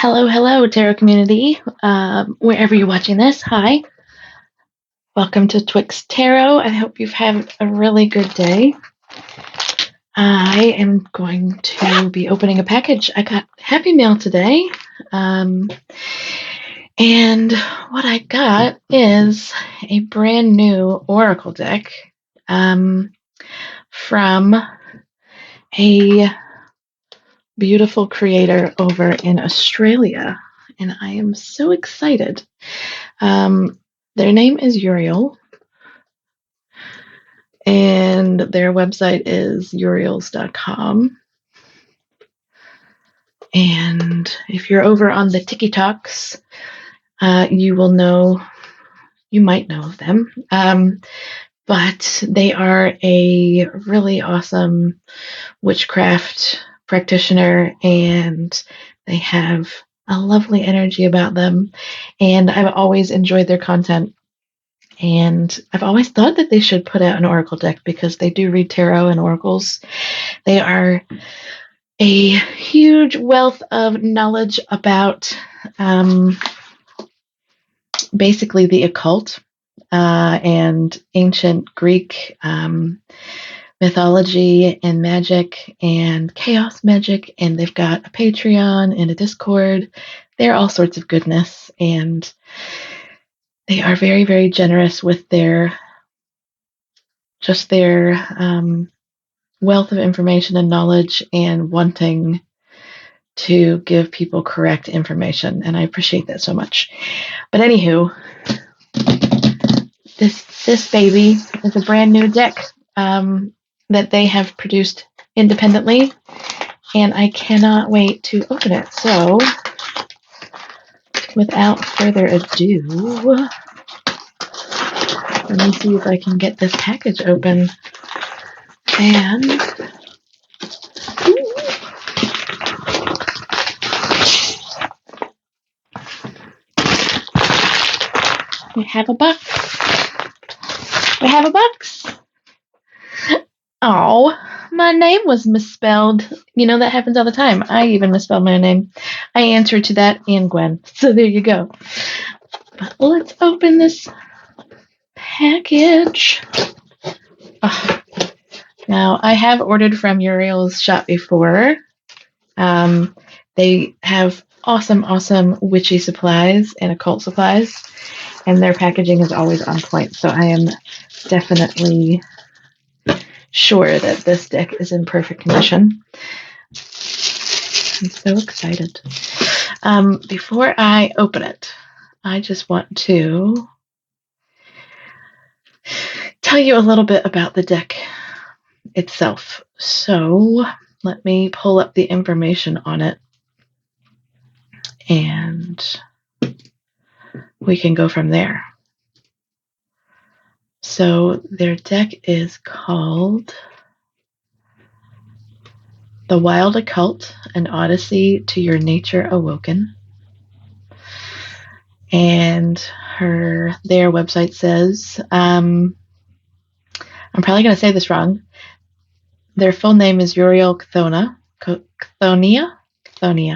Hello, Tarot community. Wherever you're watching this, hi. Welcome to Twixt Tarot. I hope you've had a really good day. I am going to be opening a package. I got Happy Mail today. And what I got is a brand new Oracle deck from a beautiful creator over in Australia, and I am so excited. Their name is Euryale, and their website is euryales.com. And if you're over on the TikToks, you might know of them. But they are a really awesome witchcraft practitioner, and they have a lovely energy about them, and I've always enjoyed their content, and I've always thought that they should put out an oracle deck because they do read tarot and oracles. They are a huge wealth of knowledge about basically the occult and ancient Greek mythology and magic and chaos magic, and they've got a Patreon and a Discord. They're all sorts of goodness, and they are very, very generous with their wealth of information and knowledge and wanting to give people correct information, and I appreciate that so much. But anywho, this baby is a brand new deck that they have produced independently, and I cannot wait to open it. So, without further ado, let me see if I can get this package open. And we have a box. Oh, my name was misspelled. You know, that happens all the time. I even misspelled my name. I answer to that and Gwen. So there you go. But let's open this package. Oh. Now, I have ordered from Euryale's shop before. They have awesome witchy supplies and occult supplies, and their packaging is always on point. So I am definitely sure that this deck is in perfect condition. I'm so excited. Before I open it, I just want to tell you a little bit about the deck itself. So let me pull up the information on it, and we can go from there. So their deck is called The Wild Occult, an Odyssey to Your Nature Awoken. And their website says, I'm probably going to say this wrong. Their full name is Euryale Khthonia. Euryale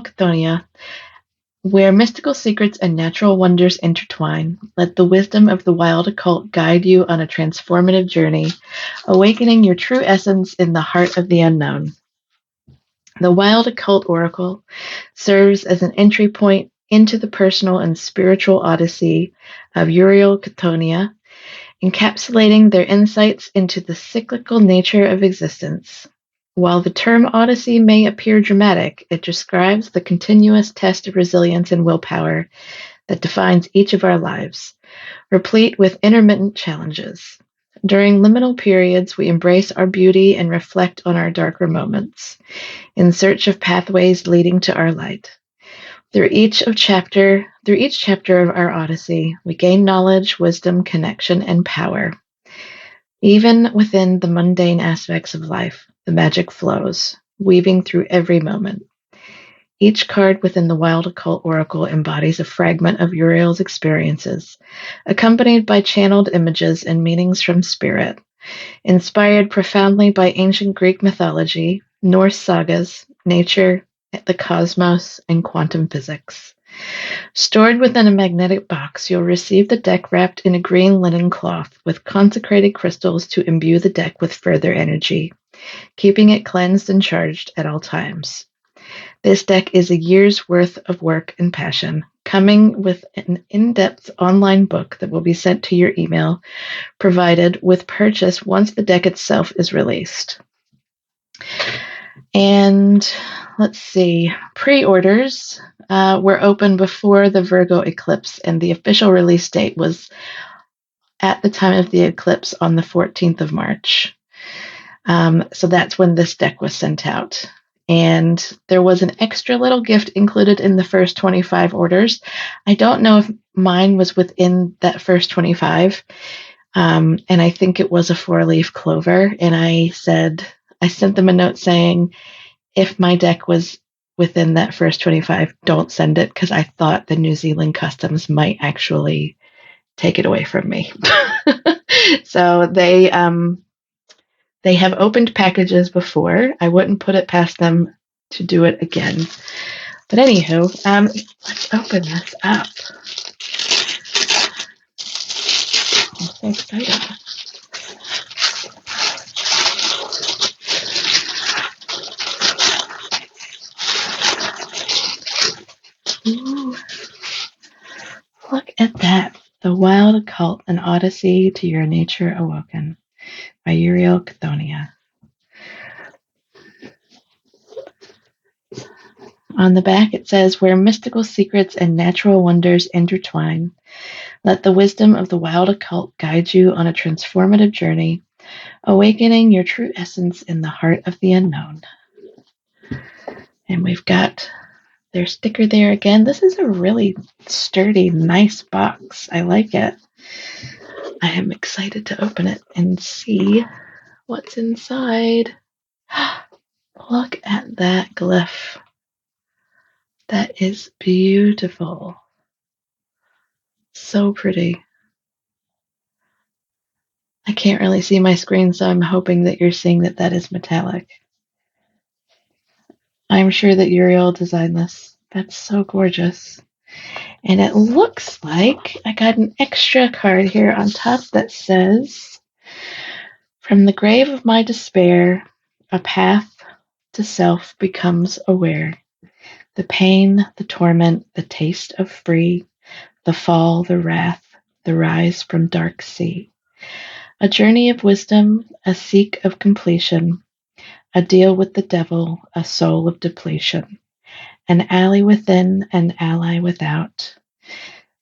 Khthonia. Where mystical secrets and natural wonders intertwine, let the wisdom of the wild occult guide you on a transformative journey, awakening your true essence in the heart of the unknown. The Wild Occult Oracle serves as an entry point into the personal and spiritual odyssey of Euryale Khthonia, encapsulating their insights into the cyclical nature of existence. While the term Odyssey may appear dramatic, it describes the continuous test of resilience and willpower that defines each of our lives, replete with intermittent challenges. During liminal periods, we embrace our beauty and reflect on our darker moments, in search of pathways leading to our light. Through each chapter of our Odyssey, we gain knowledge, wisdom, connection, and power. Even within the mundane aspects of life, the magic flows, weaving through every moment. Each card within the Wild Occult Oracle embodies a fragment of Euryale's experiences, accompanied by channeled images and meanings from spirit, inspired profoundly by ancient Greek mythology, Norse sagas, nature, the cosmos, and quantum physics. Stored within a magnetic box, you'll receive the deck wrapped in a green linen cloth with consecrated crystals to imbue the deck with further energy, keeping it cleansed and charged at all times. This deck is a year's worth of work and passion, coming with an in-depth online book that will be sent to your email, provided with purchase once the deck itself is released. And let's see, pre-orders were open before the Virgo eclipse, and the official release date was at the time of the eclipse on the 14th of March. So that's when this deck was sent out. And there was an extra little gift included in the first 25 orders. I don't know if mine was within that first 25. And I think it was a 4-leaf clover. And I sent them a note saying, if my deck was within that first 25, don't send it, because I thought the New Zealand customs might actually take it away from me. So they have opened packages before. I wouldn't put it past them to do it again. But anywho, let's open this up. I'm so excited. Ooh. Look at that. The Wild Occult, an Odyssey to Your Nature Awoken by Euryale Khthonia. On the back it says, where mystical secrets and natural wonders intertwine, let the wisdom of the Wild Occult guide you on a transformative journey, awakening your true essence in the heart of the unknown. And we've got their sticker there again. This is a really sturdy, nice box. I like it. I am excited to open it and see what's inside. Look at that glyph. That is beautiful. So pretty. I can't really see my screen, so I'm hoping that you're seeing that is metallic. I'm sure that Euryale designed this. That's so gorgeous. And it looks like I got an extra card here on top that says, from the grave of my despair, a path to self becomes aware. The pain, the torment, the taste of free, the fall, the wrath, the rise from dark sea. A journey of wisdom, a seek of completion, a deal with the devil, a soul of depletion. An alley within, an ally without.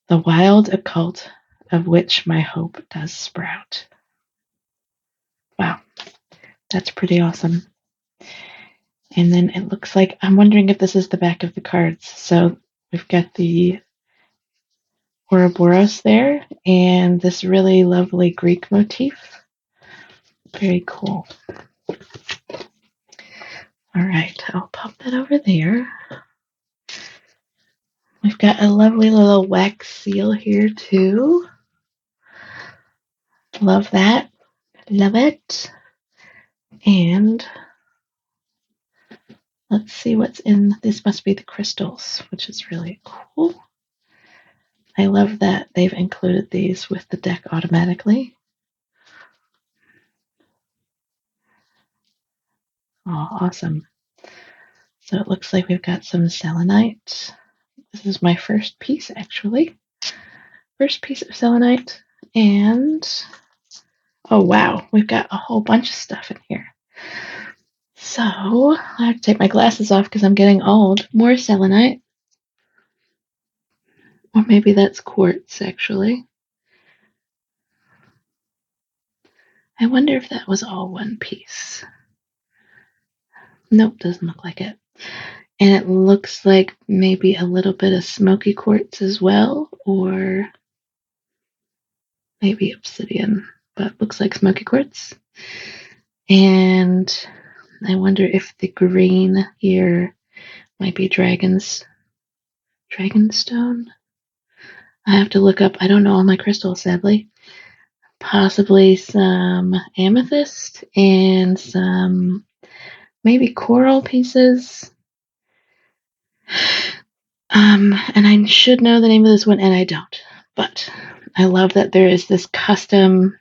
The wild occult of which my hope does sprout. Wow, that's pretty awesome. And then it looks like, I'm wondering if this is the back of the cards. So we've got the Ouroboros there, and this really lovely Greek motif. Very cool. All right, I'll pop that over there. We've got a lovely little wax seal here too. Love that. Love it. And let's see what's in. This must be the crystals, which is really cool. I love that they've included these with the deck automatically. Oh, awesome. So it looks like we've got some selenite. This is my first piece, actually. First piece of selenite. And, oh wow, we've got a whole bunch of stuff in here. So, I have to take my glasses off because I'm getting old. More selenite. Or maybe that's quartz, actually. I wonder if that was all one piece. Nope, doesn't look like it. And it looks like maybe a little bit of smoky quartz as well, or maybe obsidian, but looks like smoky quartz. And I wonder if the green here might be dragonstone. I have to look up. I don't know all my crystals, sadly. Possibly some amethyst and some maybe coral pieces. And I should know the name of this one, and I don't. But I love that there is this custom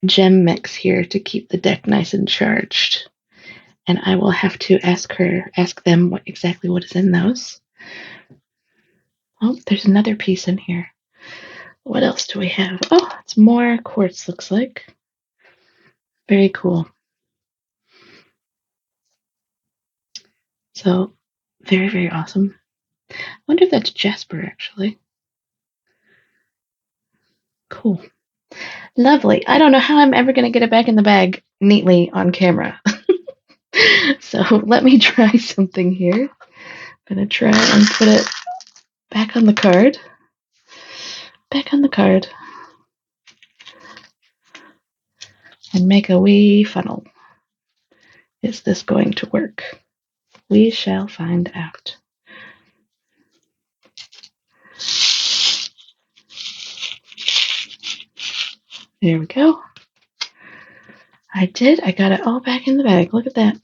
gem mix here to keep the deck nice and charged. And I will have to ask them exactly what is in those. Oh, there's another piece in here. What else do we have? Oh, it's more quartz, looks like. Very cool. So, very, very awesome. I wonder if that's Jasper, actually. Cool. Lovely. I don't know how I'm ever going to get it back in the bag neatly on camera. So let me try something here. I'm going to try and put it back on the card. Back on the card. And make a wee funnel. Is this going to work? We shall find out. There we go. I did. I got it all back in the bag. Look at that.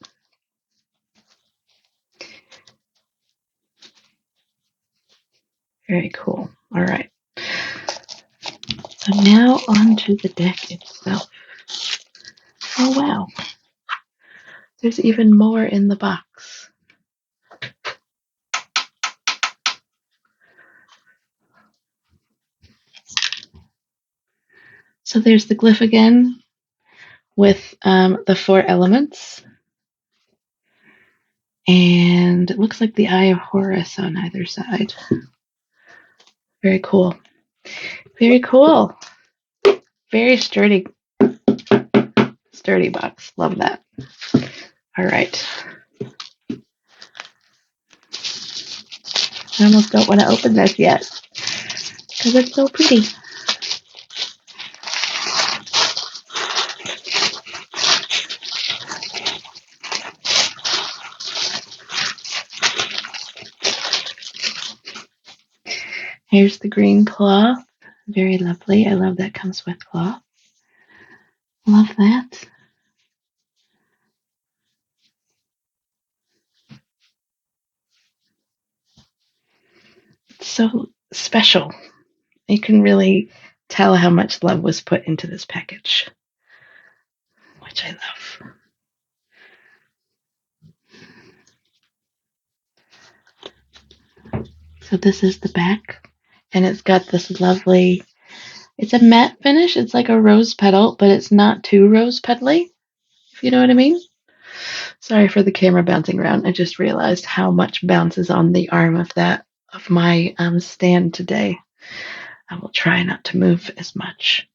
Very cool. All right. So now onto the deck itself. Oh, wow. There's even more in the box. So there's the glyph again with the 4 elements. And it looks like the Eye of Horus on either side. Very cool. Very cool. Very sturdy. Sturdy box. Love that. All right. I almost don't want to open this yet because it's so pretty. Here's the green cloth. Very lovely. I love that comes with cloth. Love that. It's so special. You can really tell how much love was put into this package, which I love. So this is the back, and it's got this lovely, it's a matte finish. It's like a rose petal, but it's not too rose petally, if you know what I mean. Sorry for the camera bouncing around. I just realized how much bounces on the arm of my stand today. I will try not to move as much.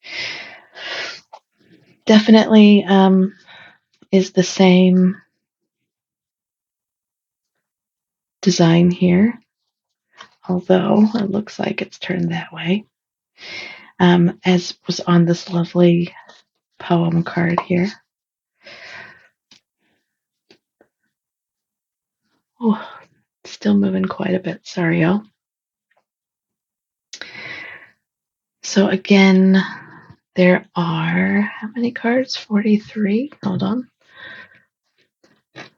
Definitely is the same design here, although it looks like it's turned that way, as was on this lovely poem card here. Oh, still moving quite a bit. Sorry, y'all. So again, there are, how many cards? 43. Hold on. Let's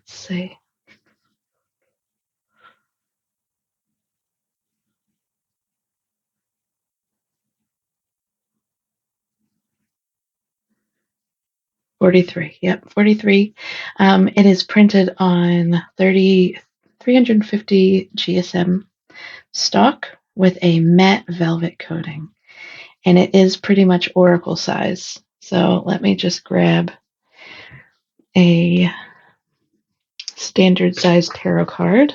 see. Yep, 43. It is printed on 350 GSM stock with a matte velvet coating. And it is pretty much oracle size. So let me just grab a standard size tarot card.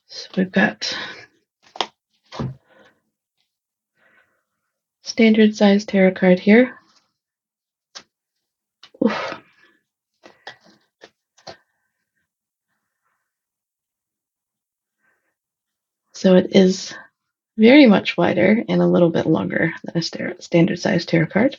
So we've got standard size tarot card here. Oof. So it is very much wider and a little bit longer than a standard size tarot card.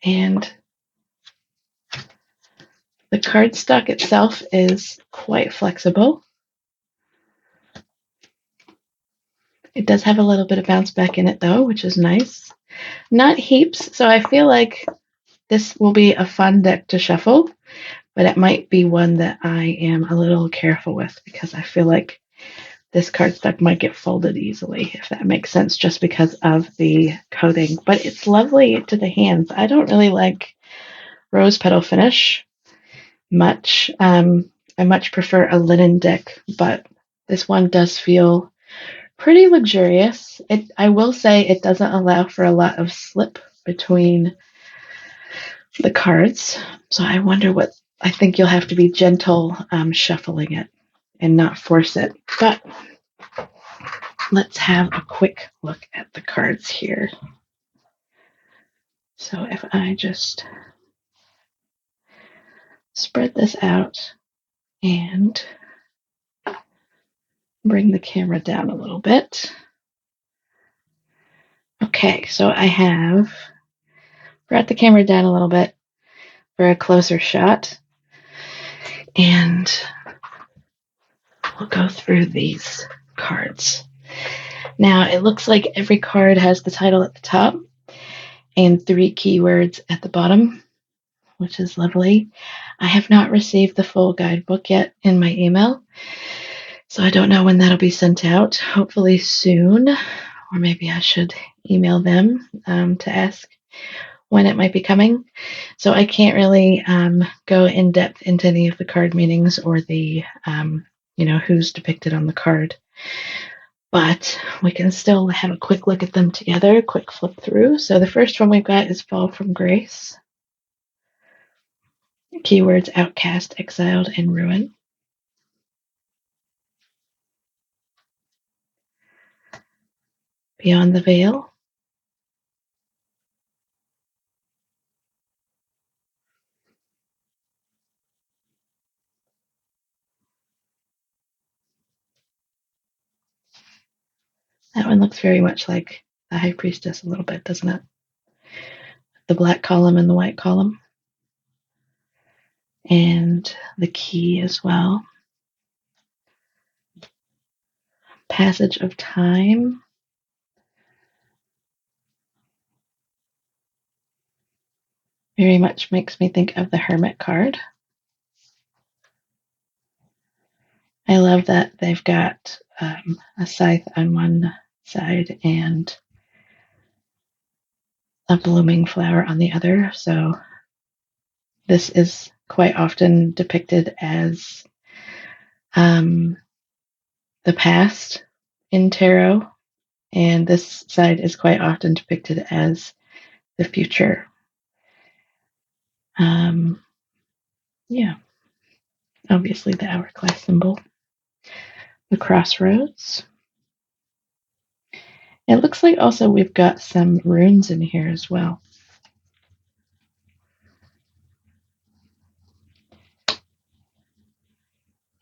And the cardstock itself is quite flexible. It does have a little bit of bounce back in it though, which is nice. Not heaps, so I feel like this will be a fun deck to shuffle, but it might be one that I am a little careful with because I feel like this cardstock might get folded easily, if that makes sense, just because of the coating. But it's lovely to the hands. I don't really like rose petal finish much. I much prefer a linen deck, but this one does feel pretty luxurious. I will say it doesn't allow for a lot of slip between the cards. So I wonder what, I think you'll have to be gentle shuffling it and not force it. But let's have a quick look at the cards here. So if I just spread this out and bring the camera down a little bit. Okay, so I have brought the camera down a little bit for a closer shot. And we'll go through these cards. Now, it looks like every card has the title at the top and 3 keywords at the bottom, which is lovely. I have not received the full guidebook yet in my email, so I don't know when that'll be sent out. Hopefully soon, or maybe I should email them to ask when it might be coming. So I can't really go in depth into any of the card meanings or the, who's depicted on the card. But we can still have a quick look at them together, quick flip through. So the first one we've got is Fall from Grace. Keywords: outcast, exiled, and ruin. Beyond the Veil. That one looks very much like the High Priestess a little bit, doesn't it? The black column and the white column. And the key as well. Passage of Time. Very much makes me think of the Hermit card. I love that they've got a scythe on one side and a blooming flower on the other. So this is quite often depicted as the past in tarot, and this side is quite often depicted as the future. Yeah, obviously the hourglass symbol. The crossroads. It looks like also we've got some runes in here as well.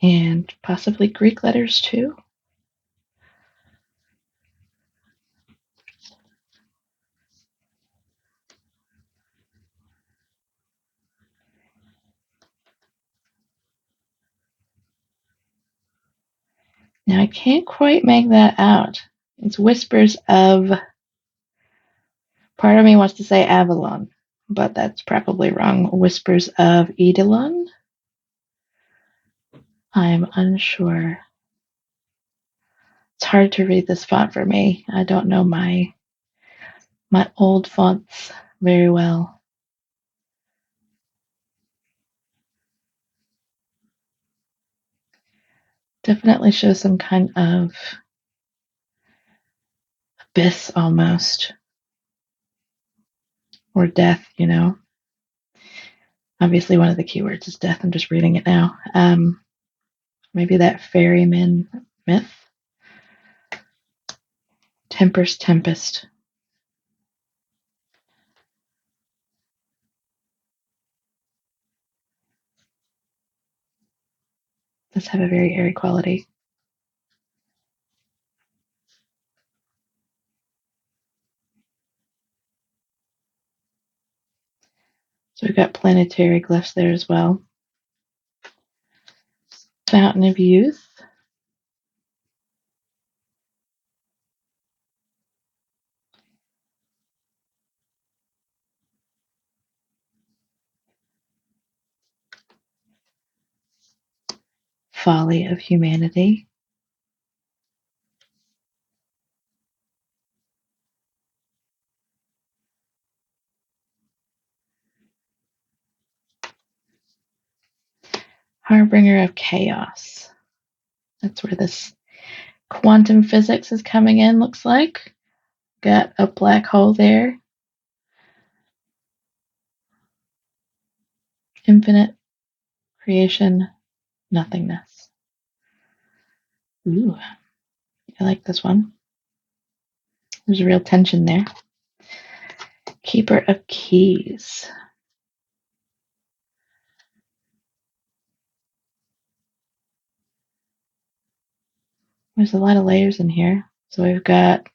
And possibly Greek letters too. Now I can't quite make that out. It's whispers of, part of me wants to say Avalon, but that's probably wrong. Whispers of Eidolon? I'm unsure. It's hard to read this font for me. I don't know my old fonts very well. Definitely shows some kind of abyss almost. Or death, Obviously one of the keywords is death. I'm just reading it now. Maybe that ferryman myth. Temper's Tempest. Does have a very airy quality. So we've got planetary glyphs there as well. Fountain of Youth. Folly of Humanity. Harbinger of Chaos. That's where this quantum physics is coming in, looks like. Got a black hole there. Infinite creation, nothingness. Ooh, I like this one. There's a real tension there. Keeper of Keys. There's a lot of layers in here. So we've got,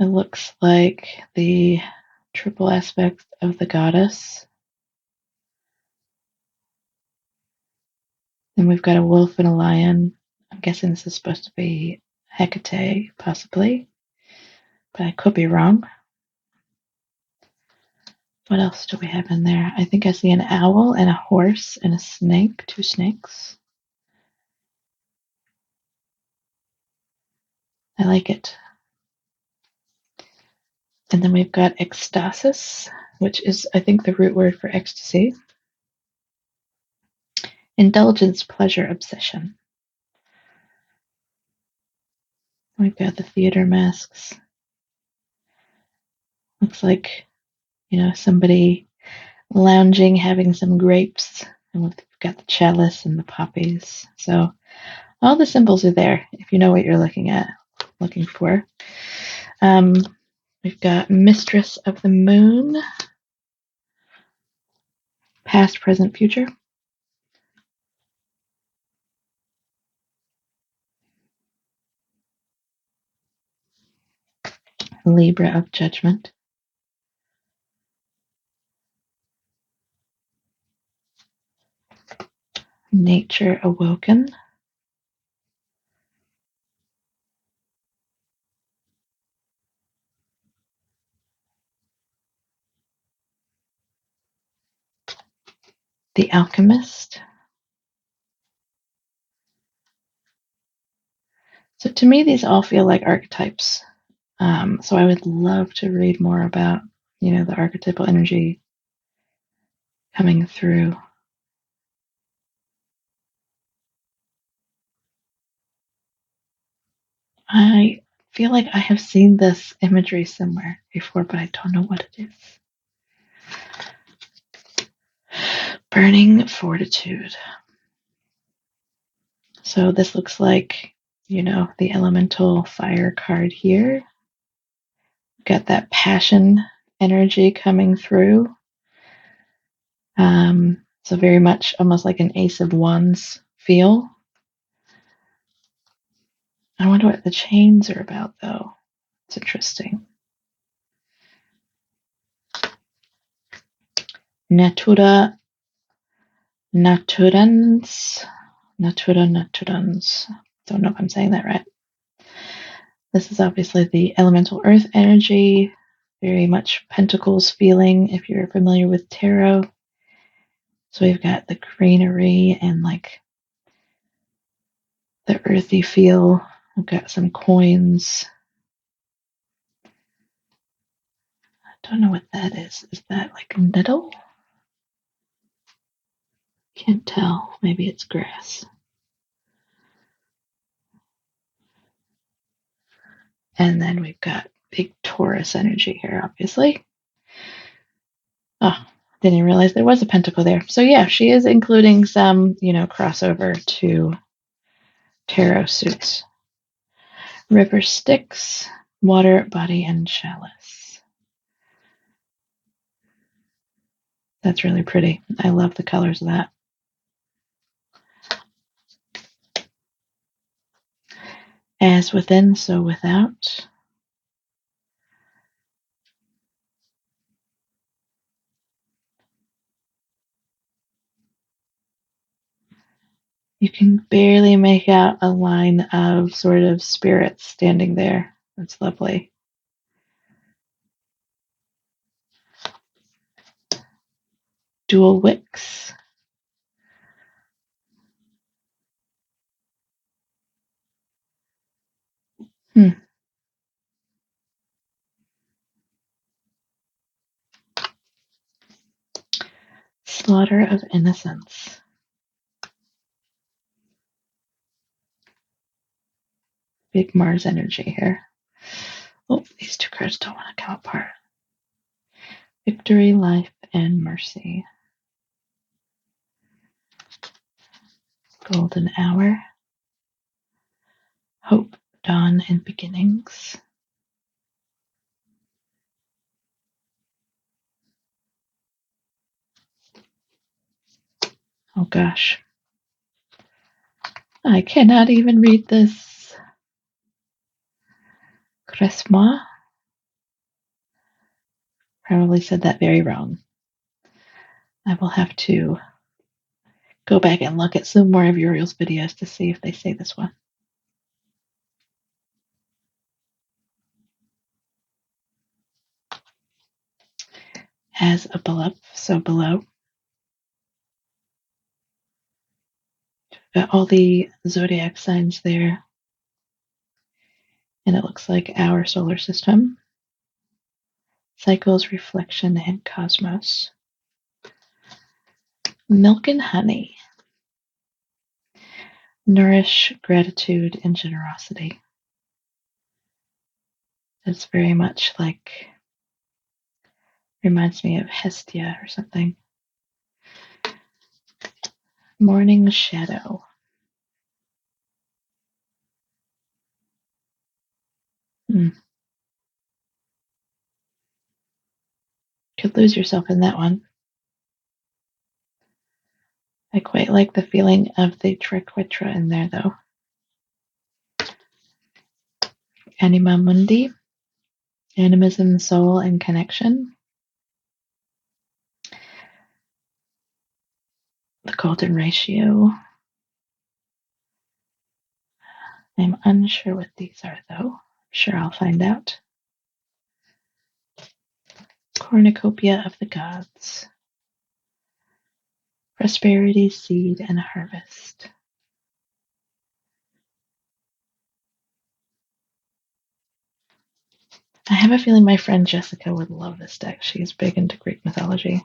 it looks like the triple aspect of the goddess. Then we've got a wolf and a lion. I'm guessing this is supposed to be Hecate, possibly, but I could be wrong. What else do we have in there? I think I see an owl and a horse and a snake, 2 snakes. I like it. And then we've got ecstasis, which is, I think, the root word for ecstasy. Indulgence, pleasure, obsession. We've got the theater masks. Looks like, somebody lounging, having some grapes. And we've got the chalice and the poppies. So all the symbols are there if you know what you're looking for. We've got Mistress of the Moon. Past, present, future. Libra of Judgment. Nature Awoken. The Alchemist. So to me, these all feel like archetypes. So I would love to read more about, the archetypal energy coming through. I feel like I have seen this imagery somewhere before, but I don't know what it is. Burning Fortitude. So this looks like, the elemental fire card here. Got that passion energy coming through. So very much almost like an Ace of Wands feel. I wonder what the chains are about, though. It's interesting. Natura naturans. Don't know if I'm saying that right. This is obviously the elemental earth energy. Very much pentacles feeling if you're familiar with tarot. So we've got the greenery and like the earthy feel. We've got some coins. I don't know what that is. Is that like a nettle? Can't tell. Maybe it's grass. And then we've got big Taurus energy here, obviously. Oh, didn't realize there was a pentacle there. So yeah, she is including some, crossover to tarot suits. River Styx, water, body, and chalice. That's really pretty. I love the colors of that. As within, so without. You can barely make out a line of sort of spirits standing there. That's lovely. Dual wicks. Slaughter of innocence. Big Mars energy here. Oh, these two cards don't want to come apart. Victory, life, and mercy. Golden hour. Hope, dawn, and beginnings. Oh gosh. I cannot even read this. Cresma. Probably said that very wrong. I will have to go back and look at some more of Euryale's videos to see if they say this one. As above, so below. Got all the zodiac signs there. And it looks like our solar system. Cycles, reflection, and cosmos. Milk and honey. Nourish, gratitude, and generosity. It's very much like, reminds me of Hestia or something. Morning shadow. Could lose yourself in that one. I quite like the feeling of the triquetra in there, though. Anima mundi. Animism, soul, and connection. The golden ratio. I'm unsure what these are, though. I'm sure I'll find out. Cornucopia of the gods. Prosperity, seed, and harvest. I have a feeling my friend Jessica would love this deck. She's big into Greek mythology.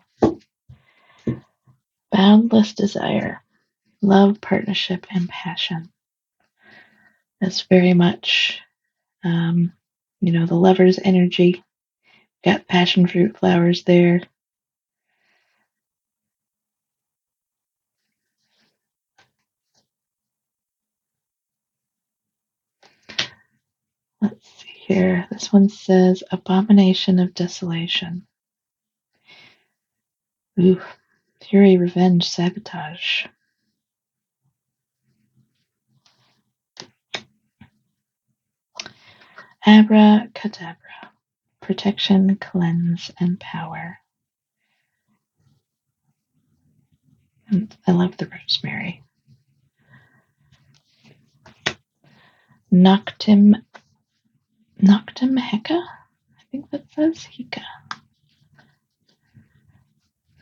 Boundless desire. Love, partnership, and passion. That's very much, the lover's energy. Got passion fruit flowers there. Let's see here. This one says abomination of desolation. Ooh, fury, revenge, sabotage. Abracadabra. Protection, cleanse, and power. And I love the rosemary. Noctim Heka? I think that says Hika.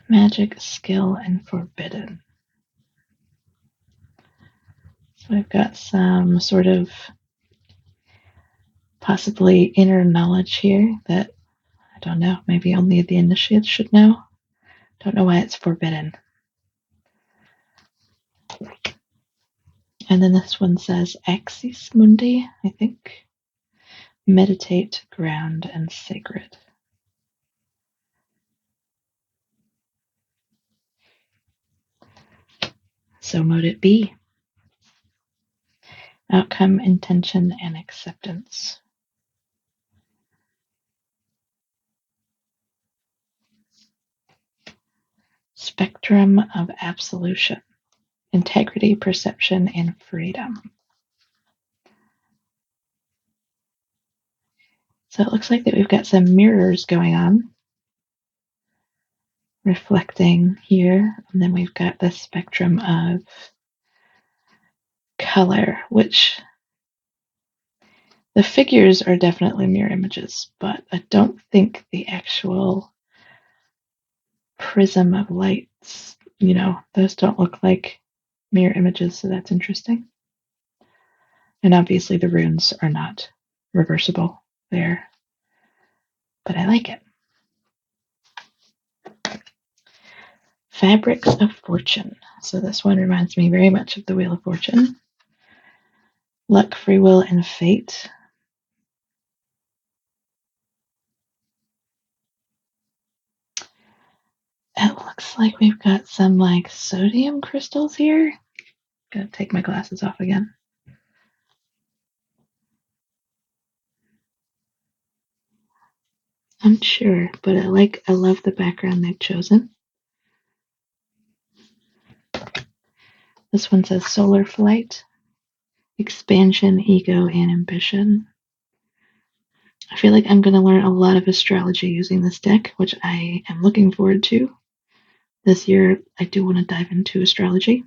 Magic, skill, and forbidden. So I've got some sort of possibly inner knowledge here that, I don't know, maybe only the initiates should know. Don't know why it's forbidden. And then this one says Axis Mundi, I think. Meditate, ground, and sacred. So mote it be. Outcome, intention, and acceptance. Spectrum of absolution. Integrity, perception, and freedom. So it looks like that we've got some mirrors going on. Reflecting here. And then we've got the spectrum of color, which the figures are definitely mirror images, but I don't think the actual prism of lights, those don't look like mirror images, so that's interesting. And obviously the runes are not reversible there, but I like it. Fabrics of Fortune. So this one reminds me very much of the Wheel of Fortune. Luck, free will, and fate. It looks like we've got some sodium crystals here. Gotta take my glasses off again. I'm sure, but I love the background they've chosen. This one says solar flight, expansion, ego, and ambition. I feel like I'm going to learn a lot of astrology using this deck, which I am looking forward to. This year, I do want to dive into astrology.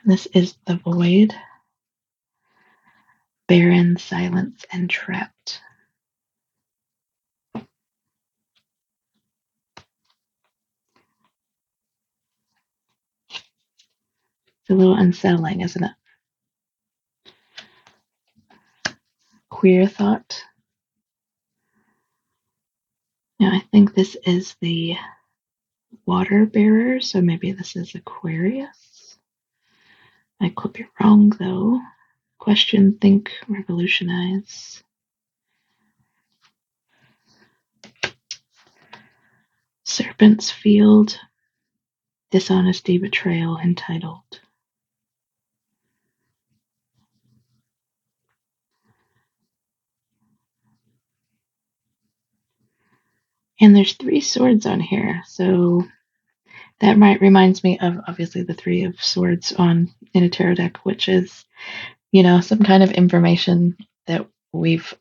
This is the Void, barren, silence, and trapped. It's a little unsettling, isn't it? Queer thought. Now, I think this is the water bearer, so maybe this is Aquarius. I could be wrong, though. Question, think, revolutionize. Serpent's field, dishonesty, betrayal, entitled. And there's 3 swords on here, so that reminds me of obviously the 3 of swords in a tarot deck, which is, some kind of information that we've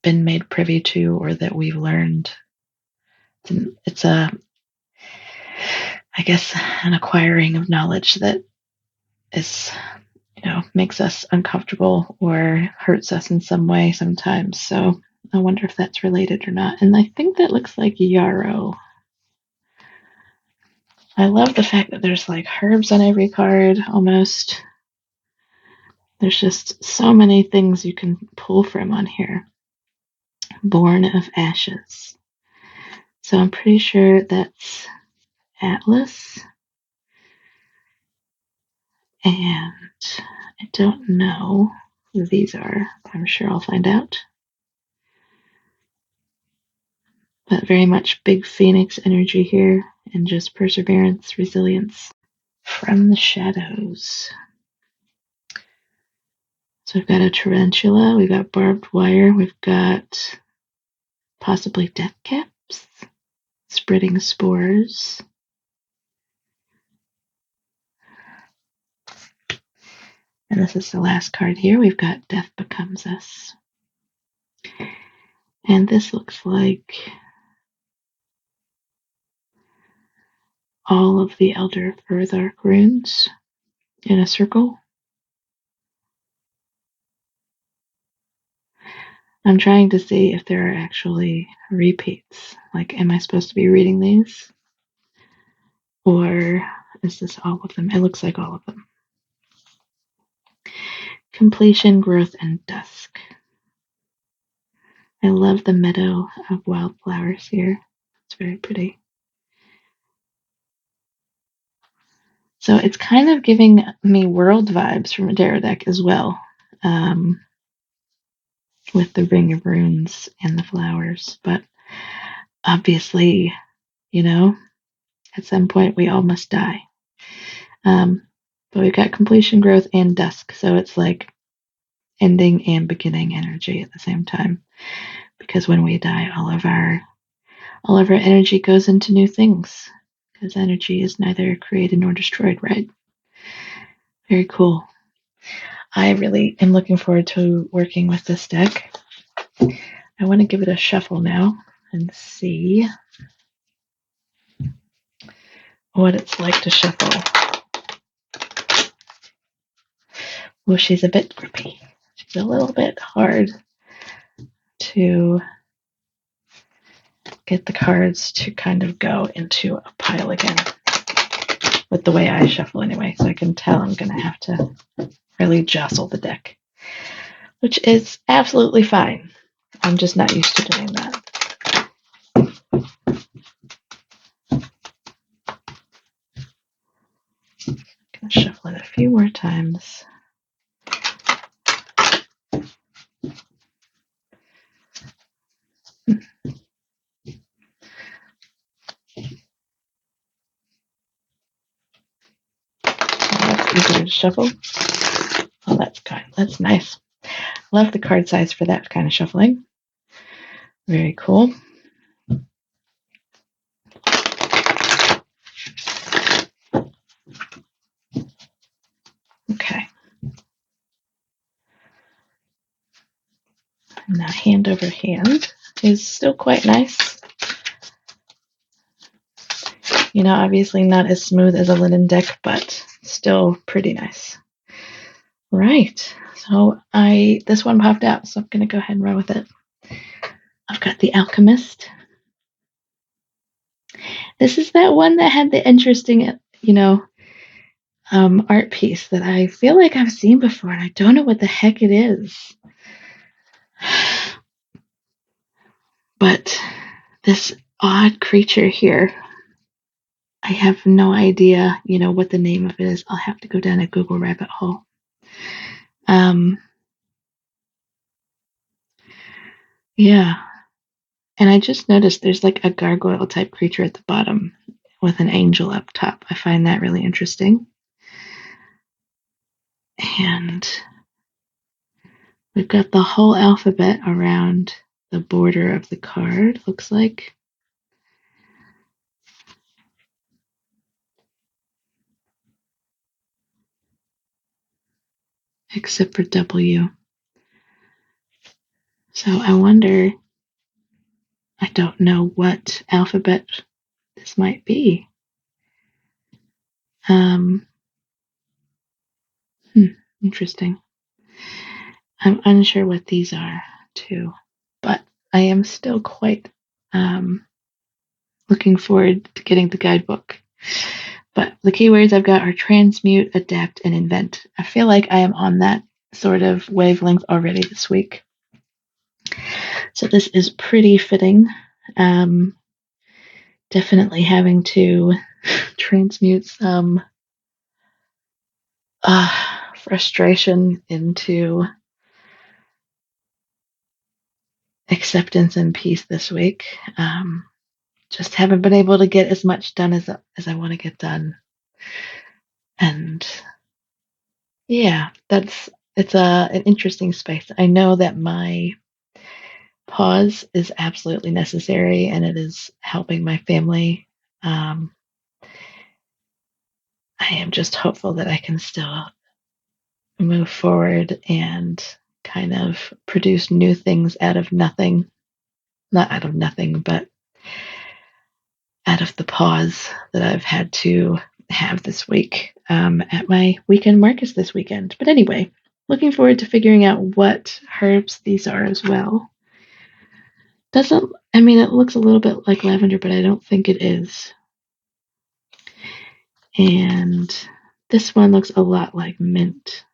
been made privy to or that we've learned. It's I guess, an acquiring of knowledge that is, makes us uncomfortable or hurts us in some way sometimes. So I wonder if that's related or not. And I think that looks like yarrow. I love the fact that there's herbs on every card almost. There's just so many things you can pull from on here. Born of Ashes. So I'm pretty sure that's Atlas. And I don't know who these are. I'm sure I'll find out. But very much big phoenix energy here, and just perseverance, resilience. From the shadows. So we've got a tarantula, we've got barbed wire, we've got possibly death caps, spreading spores. And this is the last card here. We've got Death Becomes Us. And this looks like all of the Elder Further runes in a circle. I'm trying to see if there are actually repeats. Am I supposed to be reading these? Or is this all of them? It looks like all of them. Completion, growth, and dusk. I love the meadow of wildflowers here. It's very pretty. So it's kind of giving me world vibes from a tarot deck as well, with the ring of runes and the flowers. But obviously, at some point we all must die. But we've got completion, growth, and dusk. So it's ending and beginning energy at the same time. Because when we die, all of our energy goes into new things. Because energy is neither created nor destroyed, right? Very cool. I really am looking forward to working with this deck. I want to give it a shuffle now and see what it's like to shuffle. Well, she's a bit grippy. She's a little bit hard to get the cards to kind of go into a pile again, with the way I shuffle anyway, so I can tell I'm going to have to really jostle the deck, which is absolutely fine. I'm just not used to doing that. Going to shuffle it a few more times. That's easier to shuffle. Oh, that's kind. That's nice. Love the card size for that kind of shuffling. Very cool. Okay. And now hand over hand is still quite nice. You know, obviously not as smooth as a linen deck, but still pretty nice. Right. So this one popped out, so I'm going to go ahead and run with it. I've got the Alchemist. This is that one that had the interesting, art piece that I feel like I've seen before, and I don't know what the heck it is. But this odd creature here, I have no idea, what the name of it is. I'll have to go down a Google rabbit hole. Yeah. And I just noticed there's like a gargoyle type creature at the bottom with an angel up top. I find that really interesting. And we've got the whole alphabet around the border of the card, looks like. Except for W. So I wonder, I don't know what alphabet this might be. Interesting. I'm unsure what these are, too. But I am still quite looking forward to getting the guidebook. But the keywords I've got are transmute, adapt, and invent. I feel like I am on that sort of wavelength already this week. So this is pretty fitting. Definitely having to transmute some frustration into acceptance and peace this week. Just haven't been able to get as much done as I want to get done. And yeah, it's an interesting space. I know that my pause is absolutely necessary, and it is helping my family. I am just hopeful that I can still move forward and kind of produce new things out of nothing. Not out of nothing, but out of the pause that I've had to have this week at my weekend markets this weekend. But anyway, looking forward to figuring out what herbs these are as well. It looks a little bit like lavender, but I don't think it is. And this one looks a lot like mint,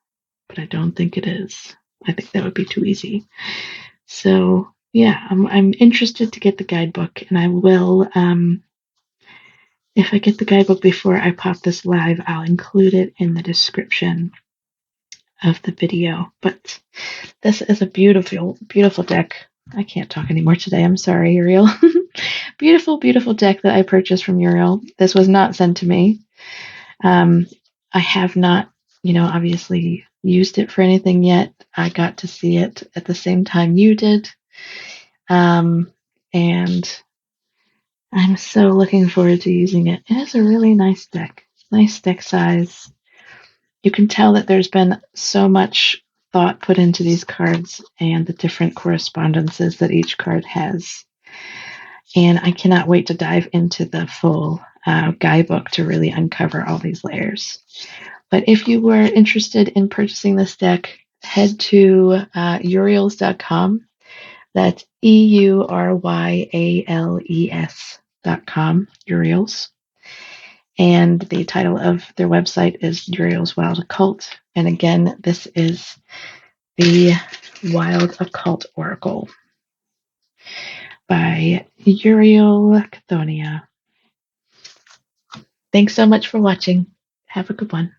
but I don't think it is. I think that would be too easy. So yeah, I'm interested to get the guidebook, and I will, if I get the guidebook before I pop this live, I'll include it in the description of the video. But this is a beautiful, beautiful deck. I can't talk anymore today. I'm sorry, Euryale. Beautiful, beautiful deck that I purchased from Euryale. This was not sent to me. I have not, obviously used it for anything yet. I got to see it at the same time you did. And I'm so looking forward to using it. It is a really nice deck. Nice deck size. You can tell that there's been so much thought put into these cards and the different correspondences that each card has. And I cannot wait to dive into the full guidebook to really uncover all these layers. But if you were interested in purchasing this deck, head to Euryales.com. That's EURYALES.com, Euryales. And the title of their website is Euryale's Wild Occult. And again, this is the Wild Occult Oracle by Euryale Khthonia. Thanks so much for watching. Have a good one.